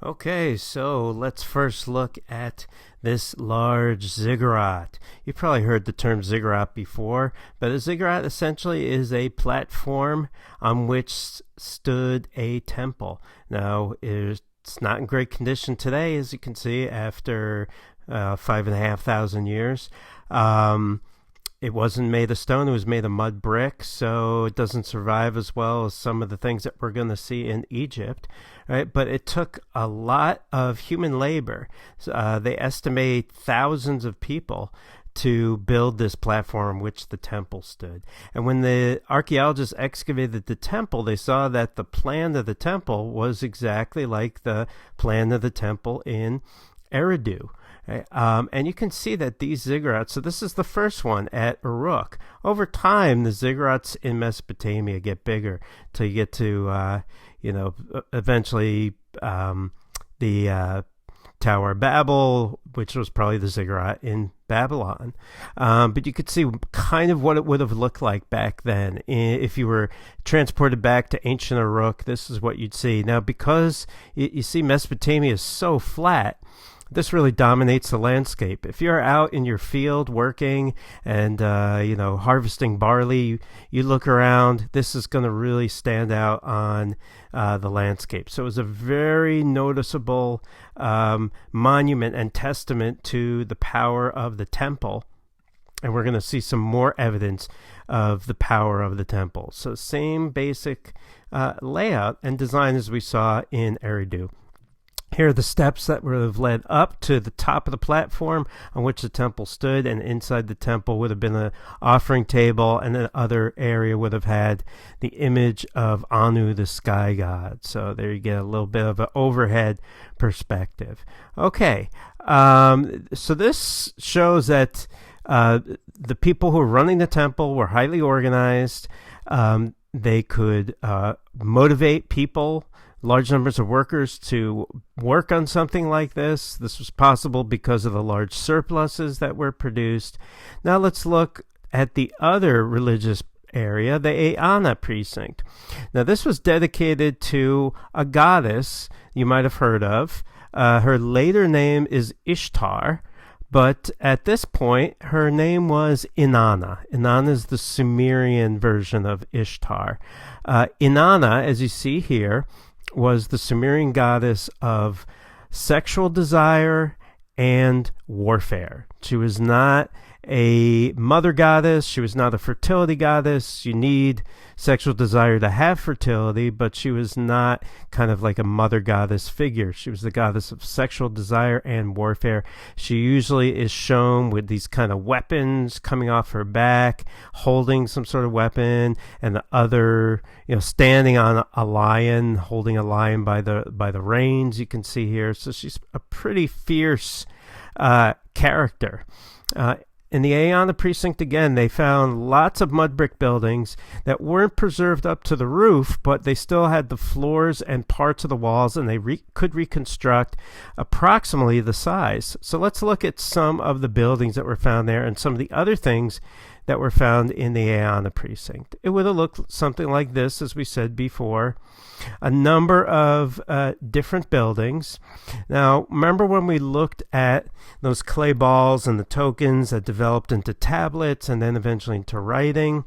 Okay, so let's first look at this large ziggurat. You've probably heard the term ziggurat before, but a ziggurat essentially is a platform on which stood a temple. Now, it's not in great condition today, as you can see, after 5,500 years. It wasn't made of stone, it was made of mud brick, so it doesn't survive as well as some of the things that we're going to see in Egypt, right? But it took a lot of human labor. They estimate thousands of people to build this platform on which the temple stood. And when the archaeologists excavated the temple, they saw that the plan of the temple was exactly like the plan of the temple in Eridu. And you can see that these ziggurats, so this is the first one at Uruk. Over time, the ziggurats in Mesopotamia get bigger till you get to, eventually the Tower of Babel, which was probably the ziggurat in Babylon. But you could see kind of what it would have looked like back then. If you were transported back to ancient Uruk, this is what you'd see. Now, because you see Mesopotamia is so flat, this really dominates the landscape. If you're out in your field working and, harvesting barley, you look around, this is going to really stand out on the landscape. So it was a very noticeable monument and testament to the power of the temple. And we're going to see some more evidence of the power of the temple. So same basic layout and design as we saw in Eridu. Here are the steps that would have led up to the top of the platform on which the temple stood, and inside the temple would have been an offering table, and the other area would have had the image of Anu, the sky god. So there you get a little bit of an overhead perspective. Okay, so this shows that the people who were running the temple were highly organized. They could motivate people, large numbers of workers, to work on something like this. This was possible because of the large surpluses that were produced. Now let's look at the other religious area, the Eanna Precinct. Now this was dedicated to a goddess you might have heard of. Her later name is Ishtar, but at this point her name was Eanna. Eanna is the Sumerian version of Ishtar. Eanna, as you see here, was the Sumerian goddess of sexual desire and warfare. She was not a mother goddess. She was not a fertility goddess. You need sexual desire to have fertility, but she was not kind of like a mother goddess figure. She was the goddess of sexual desire and warfare. She usually is shown with these kind of weapons coming off her back, holding some sort of weapon, and the other, standing on a lion, holding a lion by the reins, you can see here. So she's a pretty fierce character. In the Eanna Precinct, again, they found lots of mud brick buildings that weren't preserved up to the roof, but they still had the floors and parts of the walls, and they could reconstruct approximately the size. So let's look at some of the buildings that were found there and some of the other things that were found in the Eanna Precinct. It would have looked something like this, as we said before. A number of different buildings. Now, remember when we looked at those clay balls and the tokens that developed into tablets and then eventually into writing?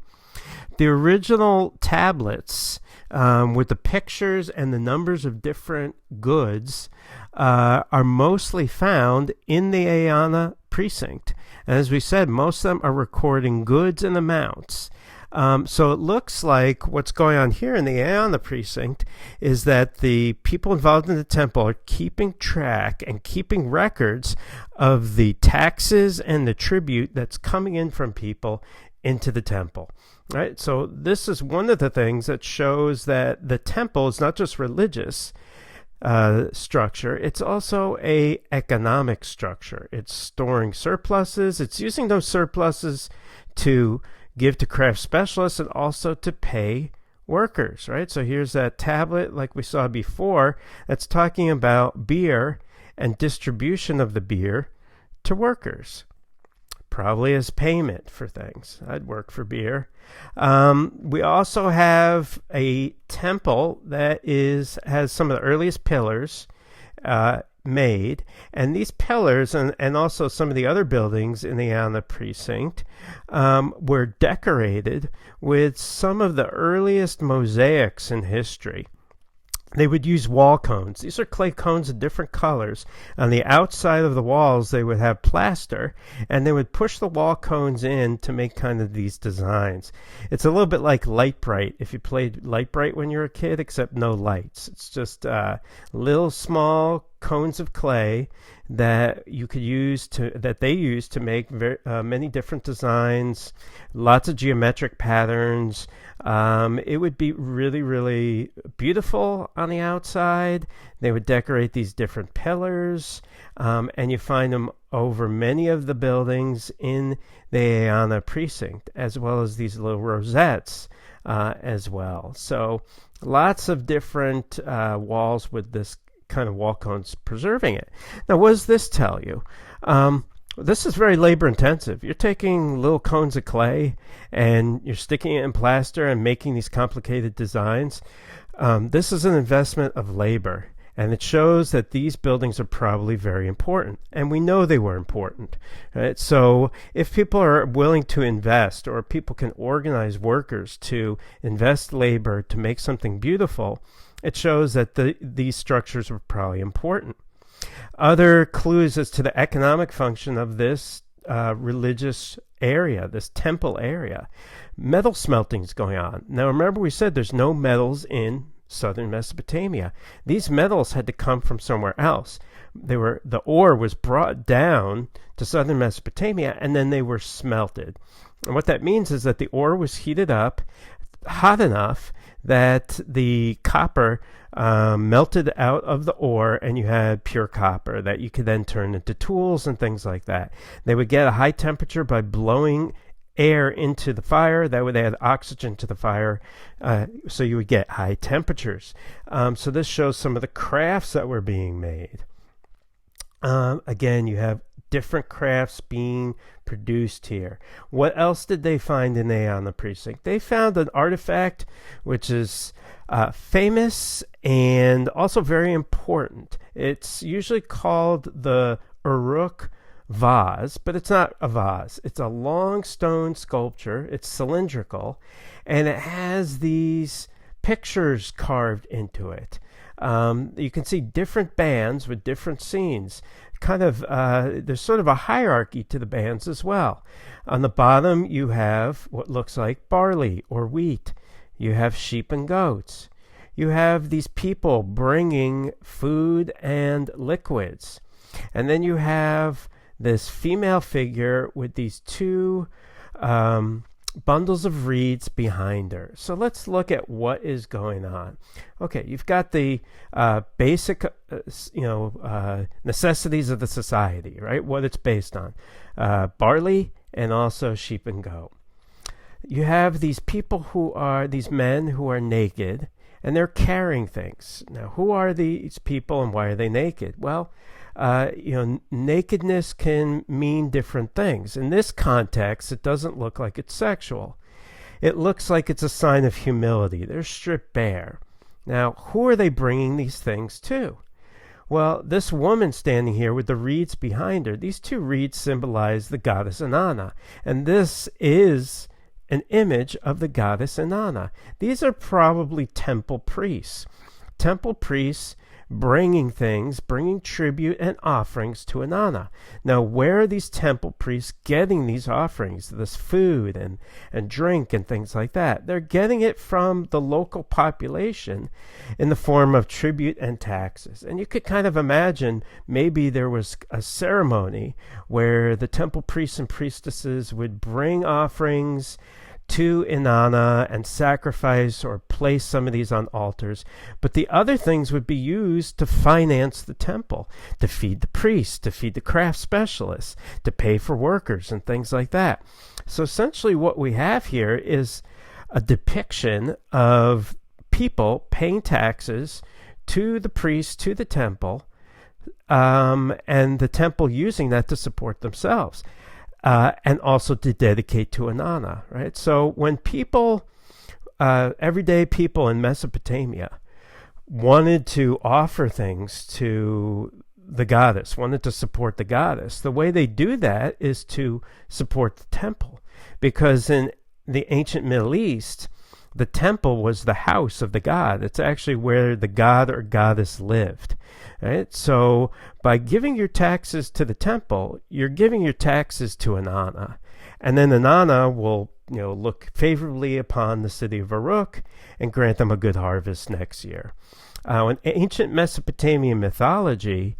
The original tablets with the pictures and the numbers of different goods are mostly found in the Eanna Precinct. And as we said, most of them are recording goods and amounts. So it looks like what's going on here in the Eanna Precinct is that the people involved in the temple are keeping track and keeping records of the taxes and the tribute that's coming in from people into the temple. Right? So this is one of the things that shows that the temple is not just religious structure, it's also a economic structure. It's storing surpluses. It's using those surpluses to give to craft specialists and also to pay workers, right? So here's that tablet like we saw before that's talking about beer and distribution of the beer to workers, probably as payment for things. I'd work for beer. We also have a temple that has some of the earliest pillars made, and these pillars and also some of the other buildings in the Eanna Precinct were decorated with some of the earliest mosaics in history. They would use wall cones. These are clay cones of different colors. On the outside of the walls, they would have plaster, and they would push the wall cones in to make kind of these designs. It's a little bit like Light Bright, if you played Light Bright when you were a kid, except no lights. It's just little small cones of clay that you could use that they used to make many different designs, lots of geometric patterns. It would be really, really beautiful on the outside. They would decorate these different pillars, and you find them over many of the buildings in the Eanna Precinct, as well as these little rosettes as well. So lots of different walls with this kind of wall cones preserving it. Now, what does this tell you? This is very labor intensive. You're taking little cones of clay and you're sticking it in plaster and making these complicated designs. This is an investment of labor, and it shows that these buildings are probably very important, and we know they were important, right? So if people are willing to invest, or people can organize workers to invest labor to make something beautiful, it shows that these structures were probably important. Other clues as to the economic function of this religious area, this temple area. Metal smelting is going on. Now remember, we said there's no metals in southern Mesopotamia. These metals had to come from somewhere else. The ore was brought down to southern Mesopotamia, and then they were smelted. And what that means is that the ore was heated up hot enough that the copper melted out of the ore, and you had pure copper that you could then turn into tools and things like that. They would get a high temperature by blowing air into the fire. That would add oxygen to the fire, so you would get high temperatures. So this shows some of the crafts that were being made. Again, you have different crafts being produced here. What else did they find in Eanna Precinct? They found an artifact which is famous and also very important. It's usually called the Uruk vase, but it's not a vase. It's a long stone sculpture. It's cylindrical, and it has these pictures carved into it. You can see different bands with different scenes. There's sort of a hierarchy to the bands as well. On the bottom, you have what looks like barley or wheat. You have sheep and goats. You have these people bringing food and liquids. And then you have this female figure with these two bundles of reeds behind her. So let's look at what is going on. Okay, you've got the basic, necessities of the society, right? What it's based on. Barley and also sheep and goat. You have these these men who are naked, and they're carrying things. Now, who are these people and why are they naked? Well, nakedness can mean different things. In this context, it doesn't look like it's sexual. It looks like it's a sign of humility. They're stripped bare. Now, who are they bringing these things to? Well, this woman standing here with the reeds behind her, these two reeds symbolize the goddess Eanna, and this is an image of the goddess Eanna. These are probably temple priests. Temple priests bringing tribute and offerings to Eanna. Now, where are these temple priests getting these offerings, this food and drink and things like that? They're getting it from the local population in the form of tribute and taxes. And you could kind of imagine maybe there was a ceremony where the temple priests and priestesses would bring offerings to Eanna and sacrifice or place some of these on altars. But the other things would be used to finance the temple, to feed the priests, to feed the craft specialists, to pay for workers and things like that. So essentially what we have here is a depiction of people paying taxes to the priests, to the temple, and the temple using that to support themselves. And also to dedicate to Eanna, right? So when people, everyday people in Mesopotamia, wanted to offer things to the goddess, wanted to support the goddess. The way they do that is to support the temple, because in the ancient Middle East, the temple was the house of the god. It's actually where the god or goddess lived. Right? So by giving your taxes to the temple, you're giving your taxes to Eanna. And then Eanna will look favorably upon the city of Uruk and grant them a good harvest next year. In ancient Mesopotamian mythology,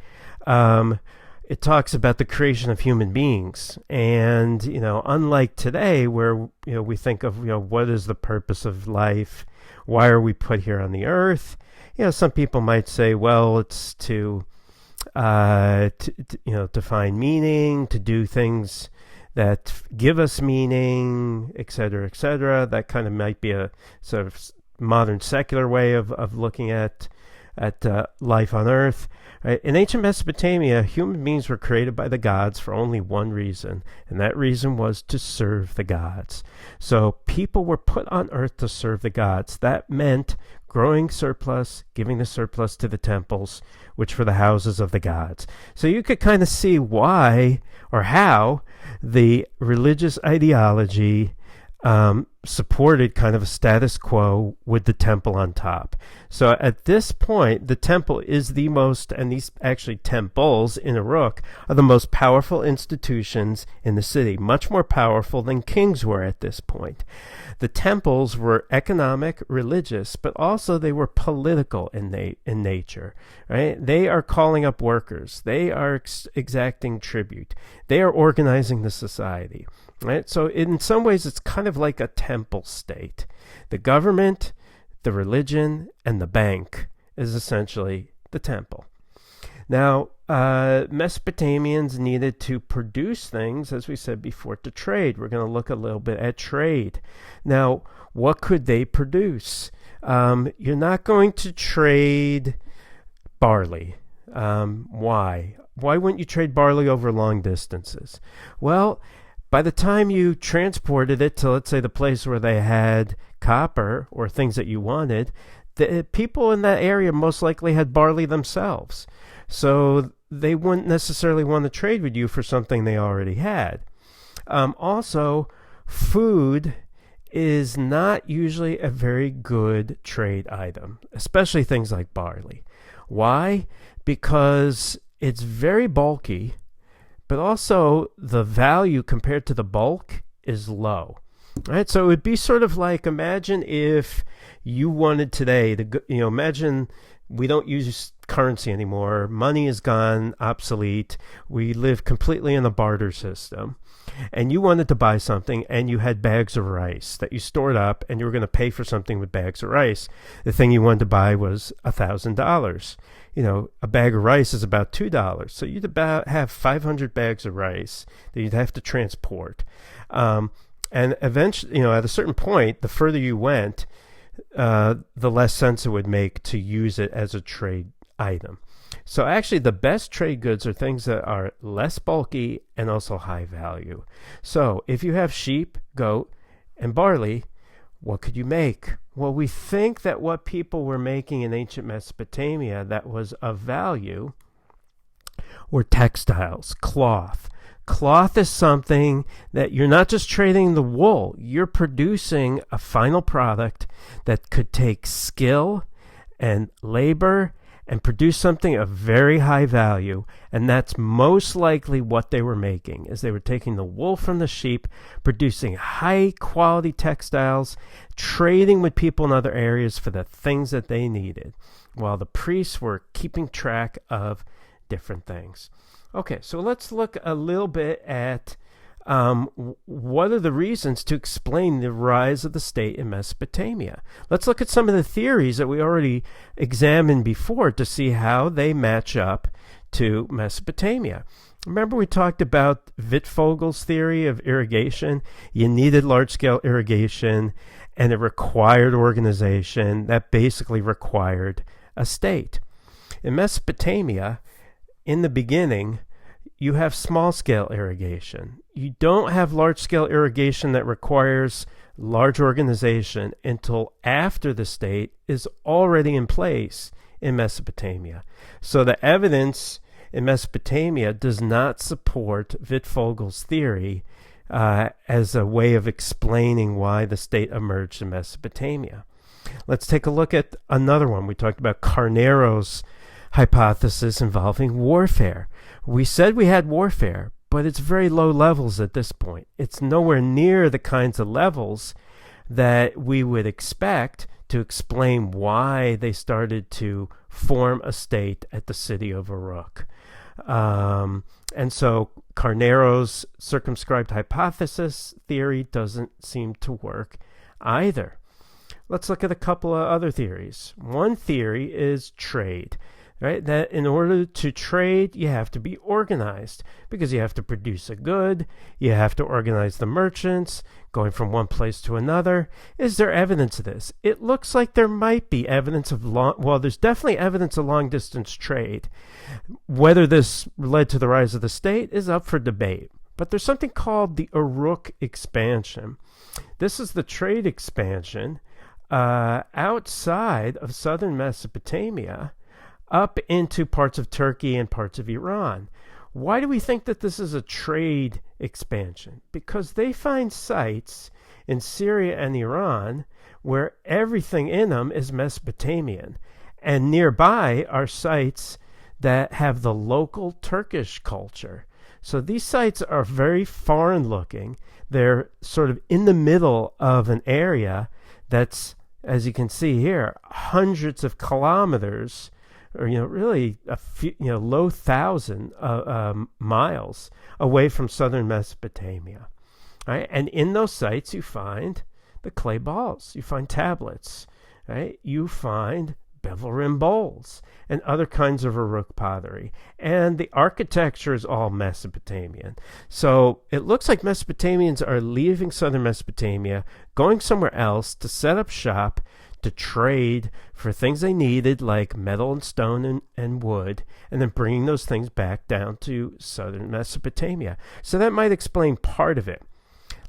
it talks about the creation of human beings. And, unlike today where, we think of, what is the purpose of life? Why are we put here on the earth? Some people might say, well, it's to find meaning, to do things that give us meaning, et cetera. That kind of might be a sort of modern secular way of looking at life on earth. Right? In ancient Mesopotamia, human beings were created by the gods for only one reason, and that reason was to serve the gods. So people were put on earth to serve the gods. That meant growing surplus, giving the surplus to the temples, which were the houses of the gods. So you could kind of see why or how the religious ideology supported kind of a status quo with the temple on top. So at this point, the temple is the most, and these actually temples in Uruk are the most powerful institutions in the city, much more powerful than kings were at this point. The temples were economic, religious, but also they were political in nature. Right? They are calling up workers. They are exacting tribute. They are organizing the society. Right? So in some ways, it's kind of like a temple state. The government, the religion, and the bank is essentially the temple. Now, Mesopotamians needed to produce things, as we said before, to trade. We're going to look a little bit at trade. Now, what could they produce? You're not going to trade barley. Why? Why wouldn't you trade barley over long distances? Well, by the time you transported it to, let's say, the place where they had copper or things that you wanted, the people in that area most likely had barley themselves. So they wouldn't necessarily want to trade with you for something they already had. Also, food is not usually a very good trade item, especially things like barley. Why? Because it's very bulky, but also the value compared to the bulk is low. Right? So it would be sort of like, imagine if you wanted today to, imagine we don't use currency anymore. Money is gone, obsolete. We live completely in a barter system. And you wanted to buy something and you had bags of rice that you stored up and you were going to pay for something with bags of rice. The thing you wanted to buy was $1,000. A bag of rice is about $2. So you'd about have 500 bags of rice that you'd have to transport. And eventually, at a certain point, the further you went, the less sense it would make to use it as a trade item. So actually, the best trade goods are things that are less bulky and also high value. So if you have sheep, goat, and barley, what could you make? Well, we think that what people were making in ancient Mesopotamia that was of value were textiles, cloth. Cloth is something that you're not just trading the wool, you're producing a final product that could take skill and labor and produce something of very high value, and that's most likely what they were making, is they were taking the wool from the sheep, producing high quality textiles, trading with people in other areas for the things that they needed, while the priests were keeping track of different things. Okay, so let's look a little bit at what are the reasons to explain the rise of the state in Mesopotamia. Let's look at some of the theories that we already examined before to see how they match up to Mesopotamia. Remember we talked about Wittfogel's theory of irrigation? You needed large-scale irrigation, and it required organization. That basically required a state. In Mesopotamia, in the beginning, you have small-scale irrigation. You don't have large-scale irrigation that requires large organization until after the state is already in place in Mesopotamia. So the evidence in Mesopotamia does not support Wittfogel's theory as a way of explaining why the state emerged in Mesopotamia. Let's take a look at another one. We talked about Carnero's hypothesis involving warfare. We said we had warfare, but it's very low levels at this point. It's nowhere near the kinds of levels that we would expect to explain why they started to form a state at the city of Uruk. And so Carnero's circumscribed hypothesis theory doesn't seem to work either. Let's look at a couple of other theories. One theory is trade, right? That in order to trade, you have to be organized because you have to produce a good, you have to organize the merchants going from one place to another. Is there evidence of this? It looks like there might be evidence of there's definitely evidence of long-distance trade. Whether this led to the rise of the state is up for debate. But there's something called the Uruk Expansion. This is the trade expansion outside of southern Mesopotamia up into parts of Turkey and parts of Iran. Why do we think that this is a trade expansion? Because they find sites in Syria and Iran where everything in them is Mesopotamian. And nearby are sites that have the local Turkish culture. So these sites are very foreign looking. They're sort of in the middle of an area that's, as you can see here, hundreds of kilometers, or really a few, low thousand miles away from southern Mesopotamia. Right? And in those sites you find the clay balls, you find tablets, right? You find bevel rim bowls and other kinds of Uruk pottery. And the architecture is all Mesopotamian. So it looks like Mesopotamians are leaving southern Mesopotamia, going somewhere else to set up shop, to trade for things they needed like metal and stone and wood, and then bringing those things back down to southern Mesopotamia. So that might explain part of it.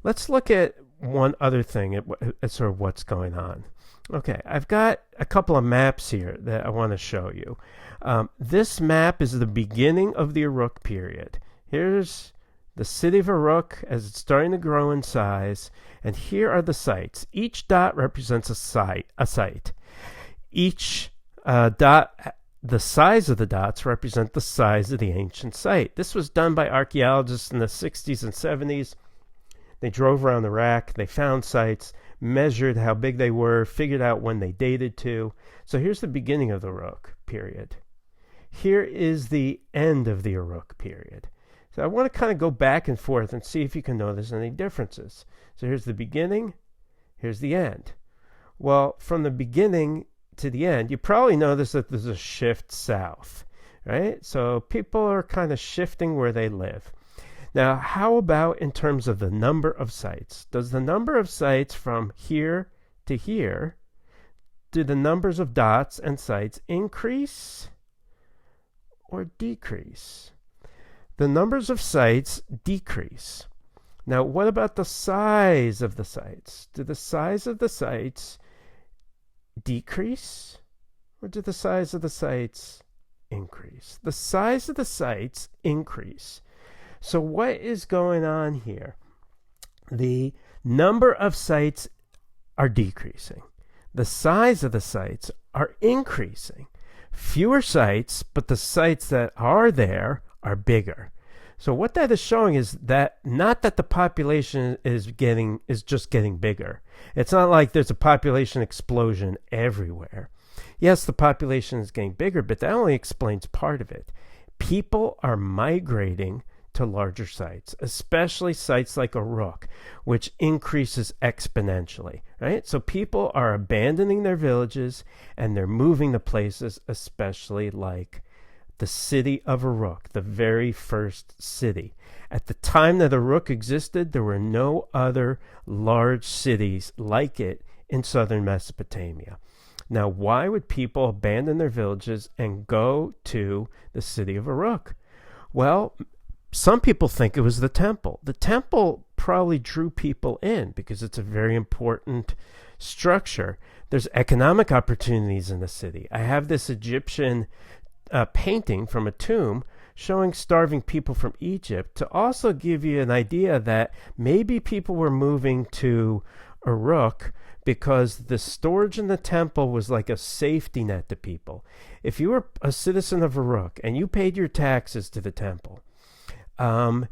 Let's look at one other thing at sort of what's going on. Okay, I've got a couple of maps here that I want to show you. This map is the beginning of the Uruk period. Here's the city of Uruk as it's starting to grow in size, and here are the sites. Each dot represents a site. Each dot, the size of the dots represent the size of the ancient site. This was done by archaeologists in the 60s and 70s. They drove around Iraq, they found sites, measured how big they were, figured out when they dated to. So here's the beginning of the Uruk period. Here is the end of the Uruk period. So I want to kind of go back and forth and see if you can notice any differences. So here's the beginning, here's the end. Well, from the beginning to the end, you probably notice that there's a shift south, right? So people are kind of shifting where they live. Now, how about in terms of the number of sites? Does the number of sites from here to here, do the numbers of dots and sites increase or decrease? The numbers of sites decrease. Now, what about the size of the sites? Do the size of the sites decrease or do the size of the sites increase? The size of the sites increase. So what is going on here? The number of sites are decreasing. The size of the sites are increasing. Fewer sites, but the sites that are there are bigger. So what that is showing is that not that the population is just getting bigger. It's not like there's a population explosion everywhere. Yes, the population is getting bigger, but that only explains part of it. People are migrating to larger sites, especially sites like Uruk, which increases exponentially, right? So people are abandoning their villages and they're moving to places, especially like the city of Uruk, the very first city. At the time that Uruk existed, there were no other large cities like it in southern Mesopotamia. Now, why would people abandon their villages and go to the city of Uruk? Well, some people think it was the temple. The temple probably drew people in because it's a very important structure. There's economic opportunities in the city. I have this Egyptian painting from a tomb showing starving people from Egypt to also give you an idea that maybe people were moving to Uruk because the storage in the temple was like a safety net to people. If you were a citizen of Uruk and you paid your taxes to the temple, and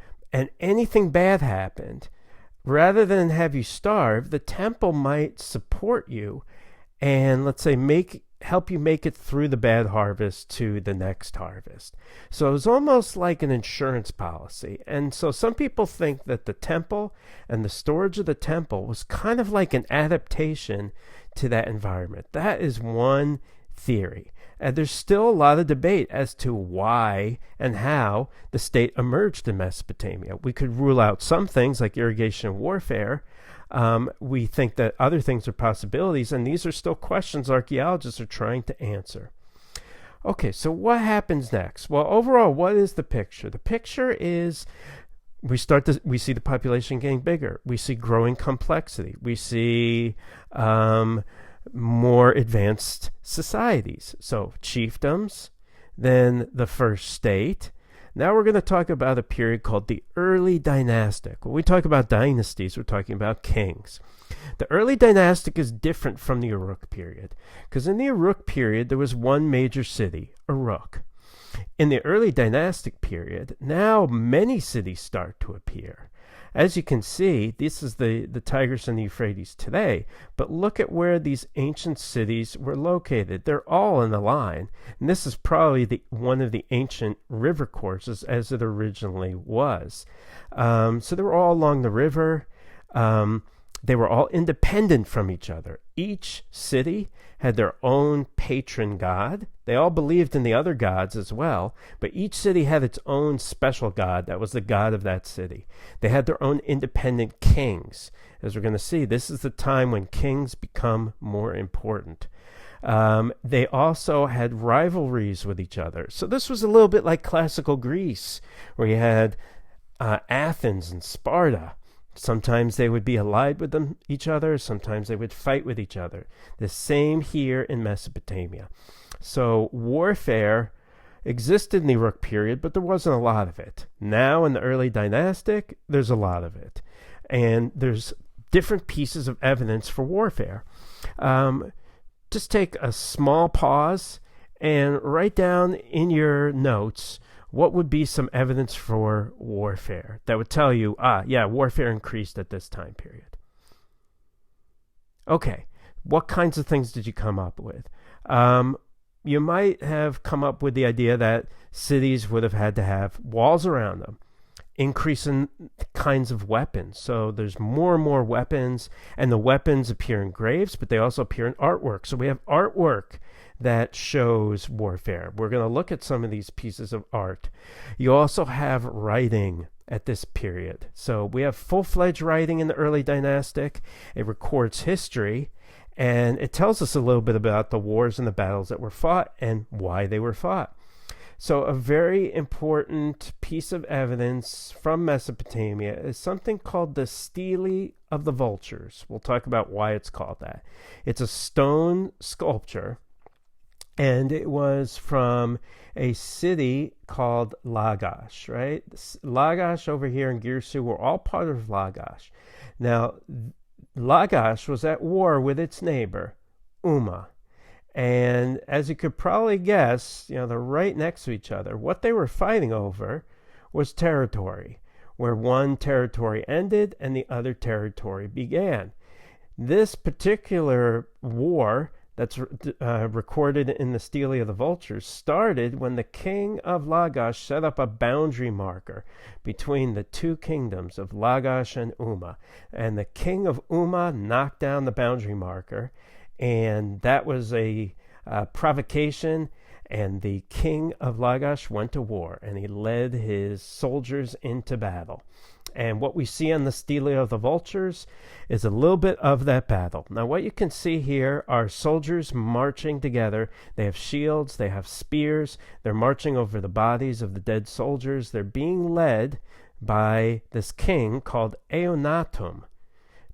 anything bad happened, rather than have you starve, the temple might support you and, let's say, help you make it through the bad harvest to the next harvest. So it was almost like an insurance policy. And so some people think that the temple and the storage of the temple was kind of like an adaptation to that environment. That is one theory. And there's still a lot of debate as to why and how the state emerged in Mesopotamia. We could rule out some things like irrigation and warfare. We think that other things are possibilities, and these are still questions archaeologists are trying to answer. Okay, so what happens next? Well, overall, what is the picture? The picture is we see the population getting bigger. We see growing complexity. We see more advanced societies. So chiefdoms, then the first state. Now we're going to talk about a period called the early dynastic. When we talk about dynasties, we're talking about kings. The early dynastic is different from the Uruk period, because in the Uruk period, there was one major city, Uruk. In the early dynastic period, now many cities start to appear. As you can see, this is the Tigris and the Euphrates today, but look at where these ancient cities were located. They're all in a line, and this is probably one of the ancient river courses as it originally was. So they were all along the river. They were all independent from each other. Each city had their own patron god. They all believed in the other gods as well, but each city had its own special god that was the god of that city. They had their own independent kings. As we're going to see, this is the time when kings become more important. They also had rivalries with each other. So this was a little bit like classical Greece, where you had Athens and Sparta. Sometimes they would be allied with each other. Sometimes they would fight with each other. The same here in Mesopotamia. So warfare existed in the Uruk period, but there wasn't a lot of it. Now in the early dynastic, there's a lot of it. And there's different pieces of evidence for warfare. Just take a small pause and write down in your notes what would be some evidence for warfare that would tell you, warfare increased at this time period. Okay, what kinds of things did you come up with? You might have come up with the idea that cities would have had to have walls around them, increase in kinds of weapons. So there's more and more weapons, and the weapons appear in graves, but they also appear in artwork. So we have artwork that shows warfare. We're going to look at some of these pieces of art. You also have writing at this period. So we have full-fledged writing in the early dynastic. It records history, and it tells us a little bit about the wars and the battles that were fought and why they were fought. So a very important piece of evidence from Mesopotamia is something called the Stele of the Vultures. We'll talk about why it's called that. It's a stone sculpture, and it was from a city called Lagash, right? Lagash over here in Girsu were all part of Lagash. Now, Lagash was at war with its neighbor, Umma. And as you could probably guess, they're right next to each other. What they were fighting over was territory, where one territory ended and the other territory began. This particular war that's recorded in the Stele of the Vultures started when the king of Lagash set up a boundary marker between the two kingdoms of Lagash and Umma. And the king of Umma knocked down the boundary marker, and that was a provocation, and the king of Lagash went to war, and he led his soldiers into battle. And what we see on the Stele of the Vultures is a little bit of that battle. Now, what you can see here are soldiers marching together. They have shields, they have spears, they're marching over the bodies of the dead soldiers. They're being led by this king called Eonatum.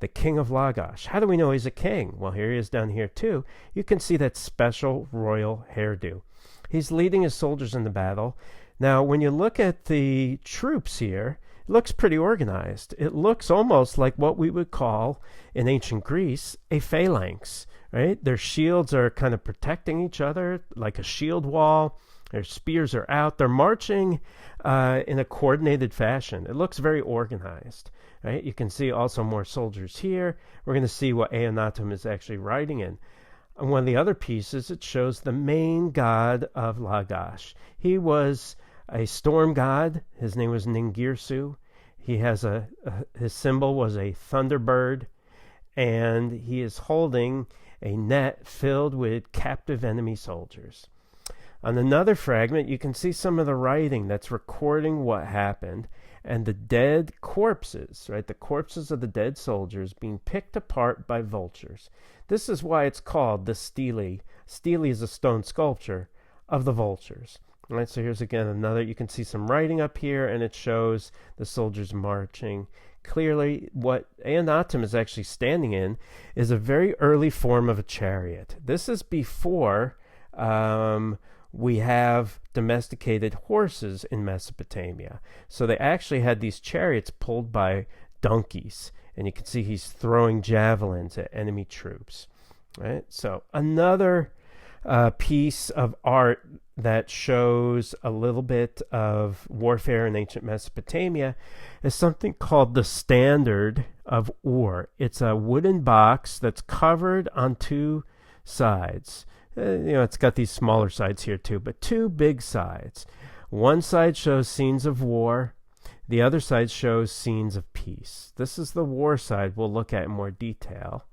the king of Lagash. How do we know he's a king? Well, here he is down here too. You can see that special royal hairdo. He's leading his soldiers in the battle. Now, when you look at the troops here, it looks pretty organized. It looks almost like what we would call in ancient Greece a phalanx, right? Their shields are kind of protecting each other like a shield wall. Their spears are out. They're marching in a coordinated fashion. It looks very organized, right? You can see also more soldiers here. We're going to see what Eannatum is actually riding in. And one of the other pieces, it shows the main god of Lagash. He was a storm god. His name was Ningirsu. He has his symbol was a thunderbird, and he is holding a net filled with captive enemy soldiers. On another fragment, you can see some of the writing that's recording what happened, and the dead corpses, right? The corpses of the dead soldiers being picked apart by vultures. This is why it's called the stele. Stele is a stone sculpture of the vultures. All right, so here's again another, you can see some writing up here, and it shows the soldiers marching. Clearly, what Eannatum is actually standing in is a very early form of a chariot. This is before we have domesticated horses in Mesopotamia. So they actually had these chariots pulled by donkeys, and you can see he's throwing javelins at enemy troops. Right? So another piece of art that shows a little bit of warfare in ancient Mesopotamia is something called the Standard of Ur. It's a wooden box that's covered on two sides. It's got these smaller sides here too, but two big sides. One side shows scenes of war. The other side shows scenes of peace. This is the war side we'll look at in more detail.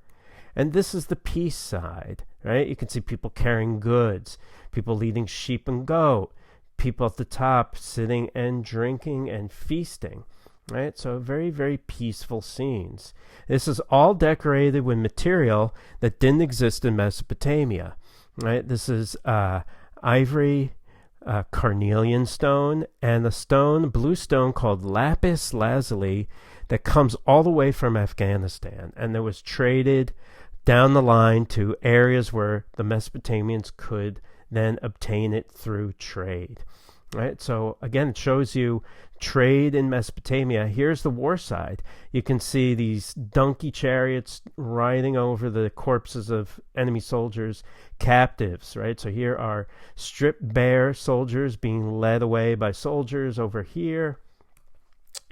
And this is the peace side, right? You can see people carrying goods, people leading sheep and goat, people at the top sitting and drinking and feasting, right? So very, very peaceful scenes. This is all decorated with material that didn't exist in Mesopotamia, right? This is ivory, carnelian stone, and a stone, blue stone called lapis lazuli that comes all the way from Afghanistan, and that was traded down the line to areas where the Mesopotamians could then obtain it through trade. Right? So again, it shows you trade in Mesopotamia. Here's the war side. You can see these donkey chariots riding over the corpses of enemy soldiers, captives, right? So here are stripped bare soldiers being led away by soldiers over here.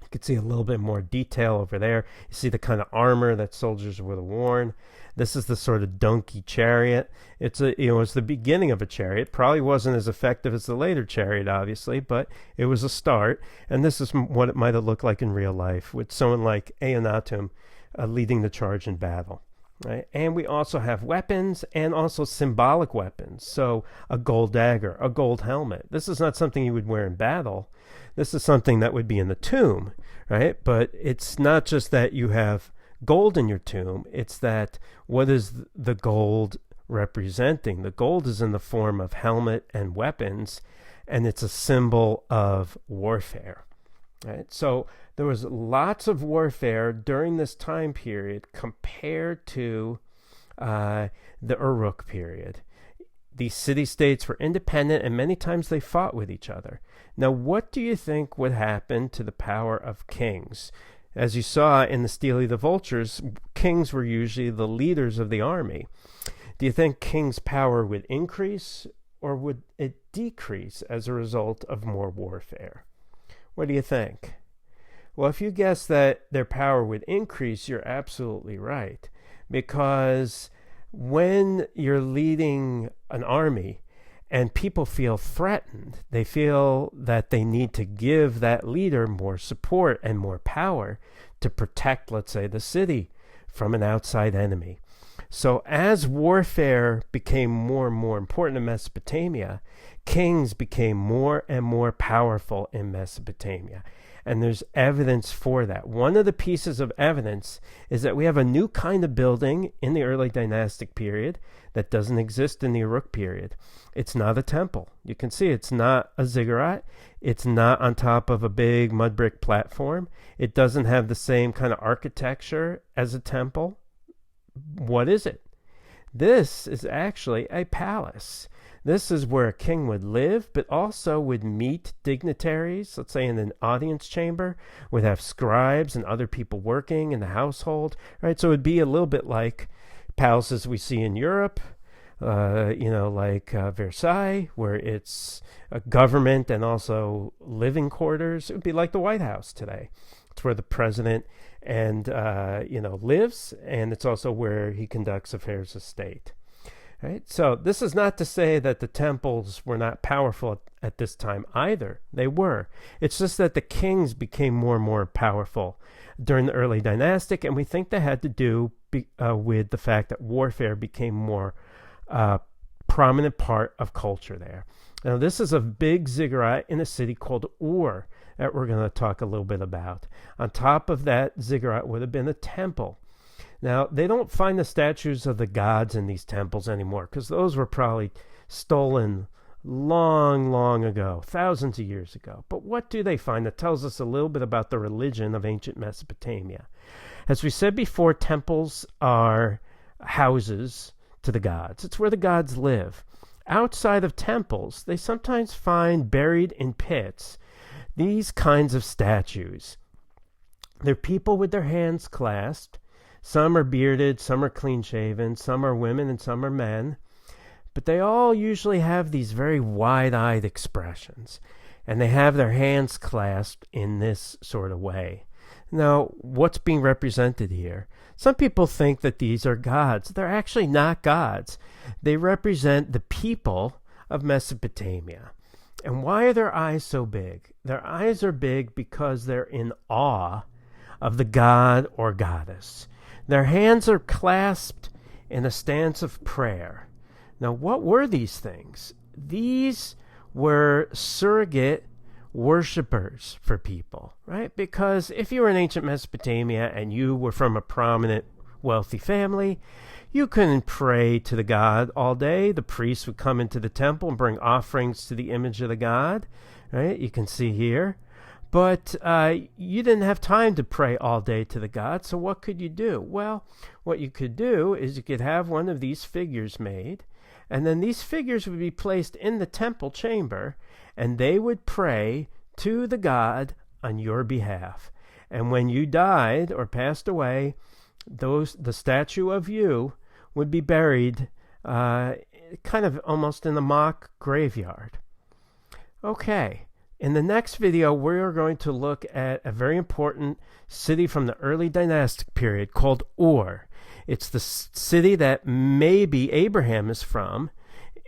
You can see a little bit more detail over there. You see the kind of armor that soldiers would have worn. This is the sort of donkey chariot. It's the beginning of a chariot. Probably wasn't as effective as the later chariot, obviously, but it was a start. And this is what it might have looked like in real life, with someone like Eannatum leading the charge in battle. Right? And we also have weapons and also symbolic weapons. So a gold dagger, a gold helmet. This is not something you would wear in battle. This is something that would be in the tomb, right? But it's not just that you have gold in your tomb. It's that what is the gold representing? The gold is in the form of helmet and weapons, and it's a symbol of warfare. Right? So there was lots of warfare during this time period compared to the Uruk period. These city-states were independent, and many times they fought with each other. Now, what do you think would happen to the power of kings? As you saw in the Stele of the Vultures, kings were usually the leaders of the army. Do you think kings' power would increase, or would it decrease as a result of more warfare? What do you think? Well, if you guess that their power would increase, you're absolutely right. Because when you're leading an army and people feel threatened, they feel that they need to give that leader more support and more power to protect, let's say, the city from an outside enemy. So as warfare became more and more important in Mesopotamia, kings became more and more powerful in Mesopotamia. And there's evidence for that. One of the pieces of evidence is that we have a new kind of building in the early dynastic period that doesn't exist in the Uruk period. It's not a temple. You can see it's not a ziggurat. It's not on top of a big mud brick platform. It doesn't have the same kind of architecture as a temple. What is it? This is actually a palace. This is where a king would live, but also would meet dignitaries, let's say in an audience chamber, would have scribes and other people working in the household, right? So it would be a little bit like palaces we see in Europe, like Versailles, where it's a government and also living quarters. It would be like the White House today. It's where the president lives, and it's also where he conducts affairs of state. Right? So this is not to say that the temples were not powerful at this time either. They were. It's just that the kings became more and more powerful during the early dynastic, and we think that had to do with the fact that warfare became more prominent part of culture there. Now this is a big ziggurat in a city called Ur that we're going to talk a little bit about. On top of that ziggurat would have been a temple. Now, they don't find the statues of the gods in these temples anymore because those were probably stolen long, long ago, thousands of years ago. But what do they find that tells us a little bit about the religion of ancient Mesopotamia? As we said before, temples are houses to the gods. It's where the gods live. Outside of temples, they sometimes find buried in pits these kinds of statues. They're people with their hands clasped. Some are bearded, some are clean-shaven, some are women, and some are men. But they all usually have these very wide-eyed expressions. And they have their hands clasped in this sort of way. Now, what's being represented here? Some people think that these are gods. They're actually not gods. They represent the people of Mesopotamia. And why are their eyes so big? Their eyes are big because they're in awe of the god or goddess. Their hands are clasped in a stance of prayer. Now, what were these things? These were surrogate worshipers for people, right? Because if you were in ancient Mesopotamia and you were from a prominent, wealthy family, you couldn't pray to the god all day. The priest would come into the temple and bring offerings to the image of the god, right? You can see here. But you didn't have time to pray all day to the god, so what could you do? Well, what you could do is you could have one of these figures made, and then these figures would be placed in the temple chamber, and they would pray to the god on your behalf. And when you died or passed away, the statue of you would be buried kind of almost in a mock graveyard. Okay. In the next video, we're going to look at a very important city from the early dynastic period called Ur. It's the city that maybe Abraham is from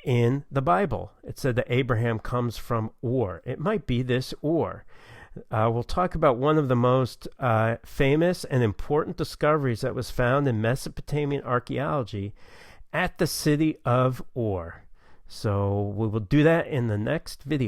in the Bible. It said that Abraham comes from Ur. It might be this Ur. We'll talk about one of the most famous and important discoveries that was found in Mesopotamian archaeology at the city of Ur. So we will do that in the next video.